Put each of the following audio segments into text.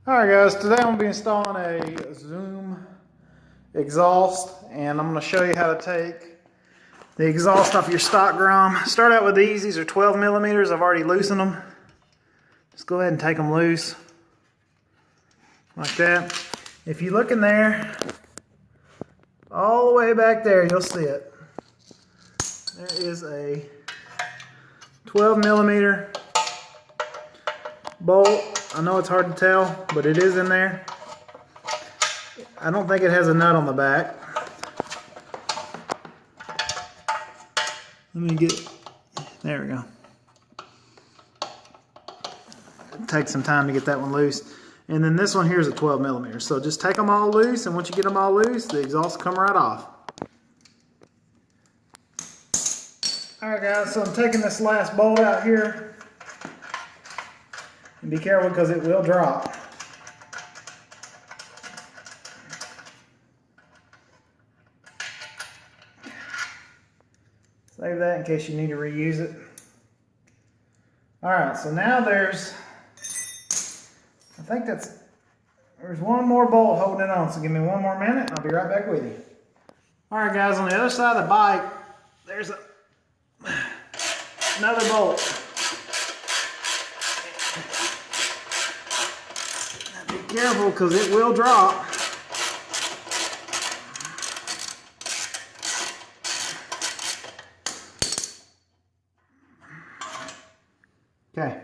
Alright guys, today I'm going to be installing a Zoom exhaust, and I'm going to show you how to take the exhaust off your stock Grom. Start out with these are 12 millimeters. I've already loosened them. Just go ahead and take them loose like that. If you look in there, all the way back there, you'll see it. There is a 12 millimeter bolt. I know it's hard to tell, but it is in there. I don't think it has a nut on the back. Let me get, there we go. It takes some time to get that one loose. And then this one here is a 12 millimeter. So just take them all loose, and once you get them all loose, the exhaust will come right off. Alright guys, so I'm taking this last bolt out here. And be careful because it will drop. Save that in case you need to reuse it. Alright, so now there's one more bolt holding it on, so give me one more minute and I'll be right back with you. Alright guys, on the other side of the bike, there's another bolt. Be careful because it will drop. Okay,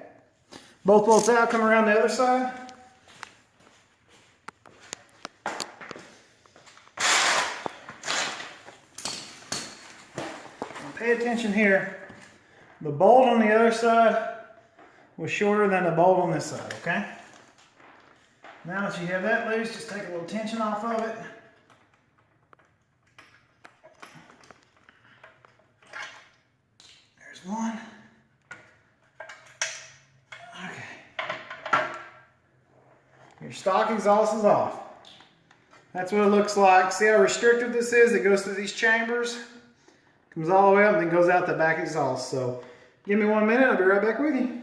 both bolts out, come around the other side. Now pay attention here. The bolt on the other side was shorter than the bolt on this side, okay? Now that you have that loose, just take a little tension off of it. There's one. Okay. Your stock exhaust is off. That's what it looks like. See how restrictive this is? It goes through these chambers, comes all the way up, and then goes out the back exhaust. So give me 1 minute, I'll be right back with you.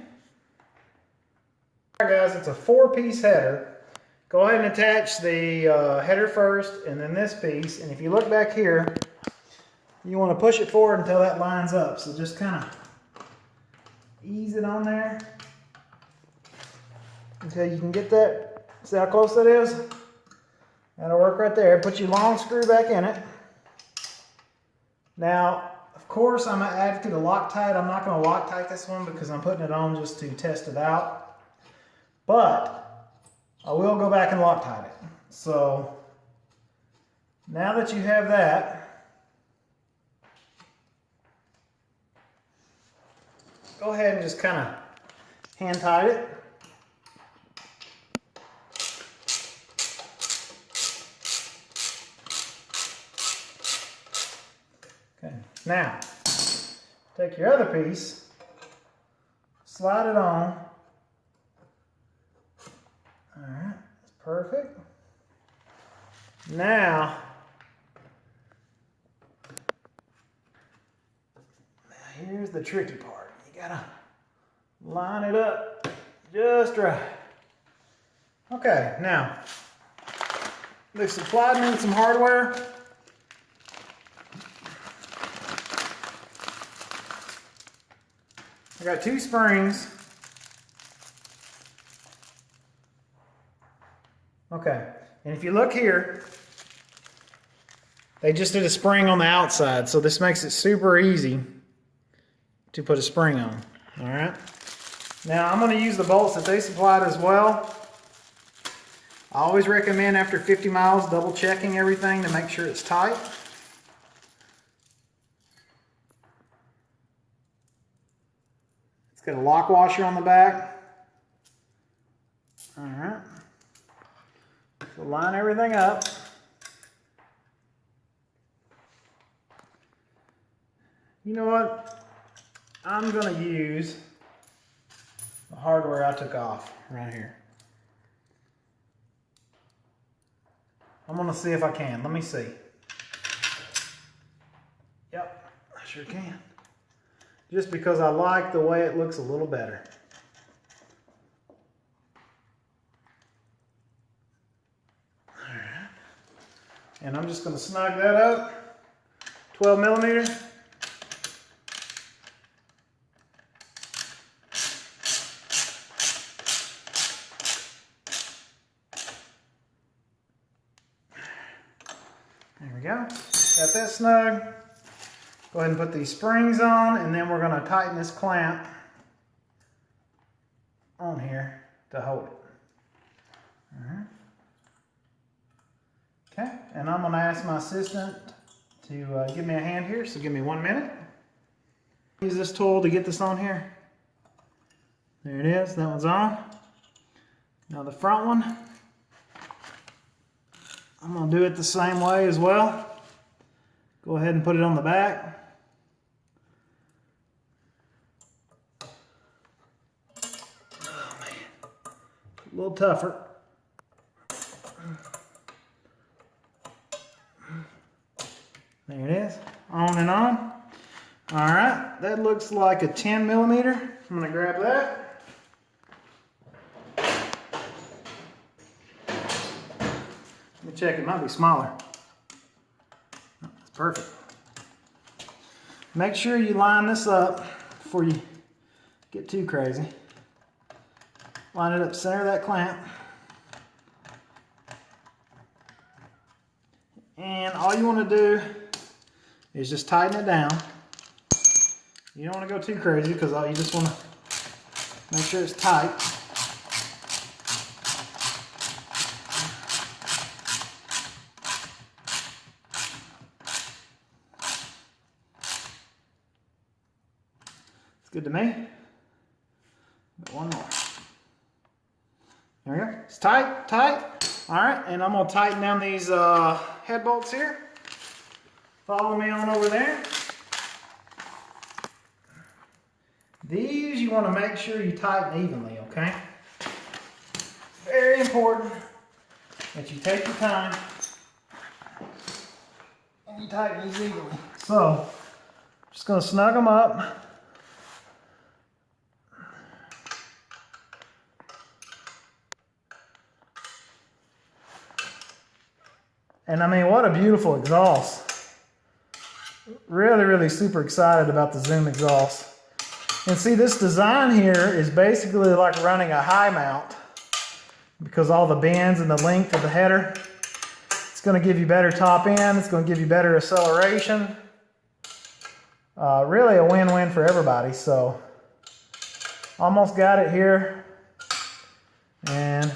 Alright guys, it's a 4-piece header. Go ahead and attach the header first, and then this piece. And if you look back here, you want to push it forward until that lines up. So just kind of ease it on there until you can get that. See how close that is? That'll work right there. Put your long screw back in it. Now, of course, I'm an advocate of Loctite. I'm not going to Loctite this one because I'm putting it on just to test it out. But I will go back and Loctite it. So now that you have that, go ahead and just kind of hand tight it. Okay, now take your other piece, slide it on. Alright, that's perfect. Now here's the tricky part. You gotta line it up just right. Okay, now they supplied me with some hardware. I got 2 springs. Okay, and if you look here, they just did a spring on the outside, so this makes it super easy to put a spring on. All right, now I'm going to use the bolts that they supplied as well. I always recommend after 50 miles double checking everything to make sure it's tight. It's got a lock washer on the back. All right. So line everything up. You know what? I'm going to use the hardware I took off right here. I'm going to see if I can. Let me see. Yep, I sure can. Just because I like the way it looks a little better. And I'm just going to snug that up. 12 millimeter. There we go. Got that snug. Go ahead and put these springs on, and then we're going to tighten this clamp on here to hold it. All right. Okay, and I'm going to ask my assistant to give me a hand here, so give me 1 minute. Use this tool to get this on here. There it is, that one's on. Now the front one, I'm going to do it the same way as well. Go ahead and put it on the back. Oh man, a little tougher. There it is, on and on. All right, that looks like a 10 millimeter. I'm gonna grab that. Let me check, it might be smaller. That's perfect. Make sure you line this up before you get too crazy. Line it up center of that clamp. And all you want to do is just tighten it down. You don't want to go too crazy because you just want to make sure it's tight. It's good to me. Got one more. There we go. It's tight, tight. All right, and I'm going to tighten down these head bolts here. Follow me on over there. These you want to make sure you tighten evenly, okay? Very important that you take your time and you tighten these evenly. So, just going to snug them up. And I mean, what a beautiful exhaust. Really, really super excited about the Zoom exhaust. And see, this design here is basically like running a high mount because all the bends and the length of the header. It's going to give you better top end. It's going to give you better acceleration. Really a win-win for everybody. So, almost got it here. And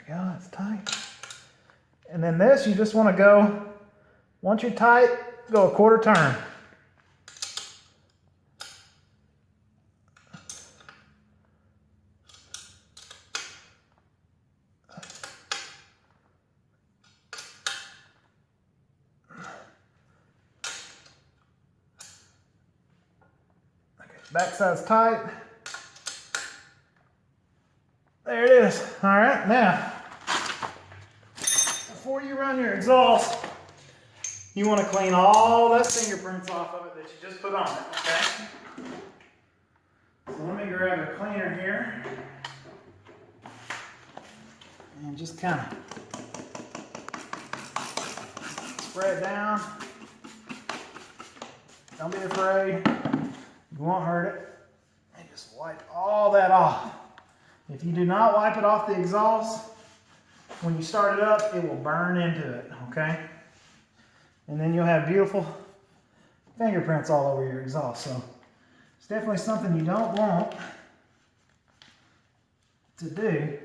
yeah, it's tight. And then this, you just want to go, once you're tight, go a quarter turn. Okay, back side's tight. There it is. All right, now, before you run your exhaust, you want to clean all that fingerprints off of it that you just put on it, okay? So let me grab a cleaner here and just kind of spray it down. Don't be afraid, you won't hurt it. And just wipe all that off. If you do not wipe it off the exhaust, when you start it up, it will burn into it, okay? And then you'll have beautiful fingerprints all over your exhaust. So it's definitely something you don't want to do.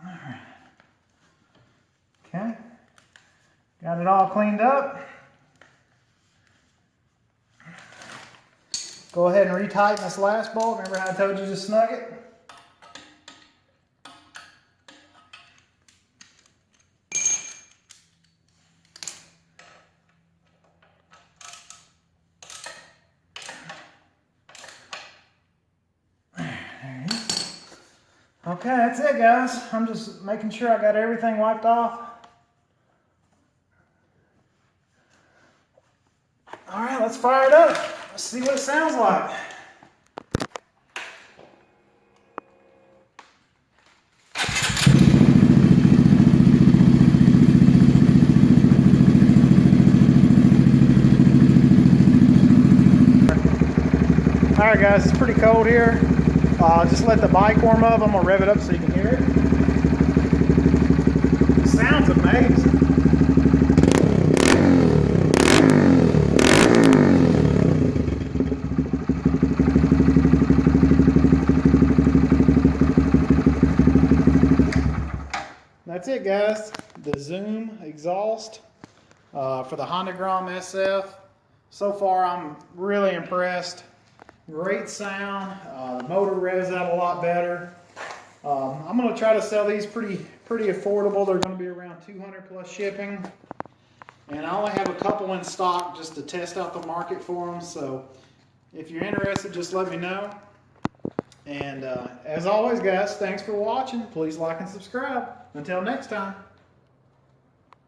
All right. Okay. Got it all cleaned up. Go ahead and retighten this last bolt. Remember how I told you to snug it? Okay, that's it, guys. I'm just making sure I got everything wiped off. All right, let's fire it up. Let's see what it sounds like. Alright guys, it's pretty cold here. Just let the bike warm up. I'm going to rev it up so you can hear it. It sounds amazing. That's it guys, the Zoom exhaust for the Honda Grom SF. So far I'm really impressed. Great sound, the motor revs out a lot better. I'm going to try to sell these pretty affordable. They're going to be around 200 plus shipping. And I only have a couple in stock just to test out the market for them. So if you're interested, just let me know. And as always guys, thanks for watching. Please like and subscribe. Until next time.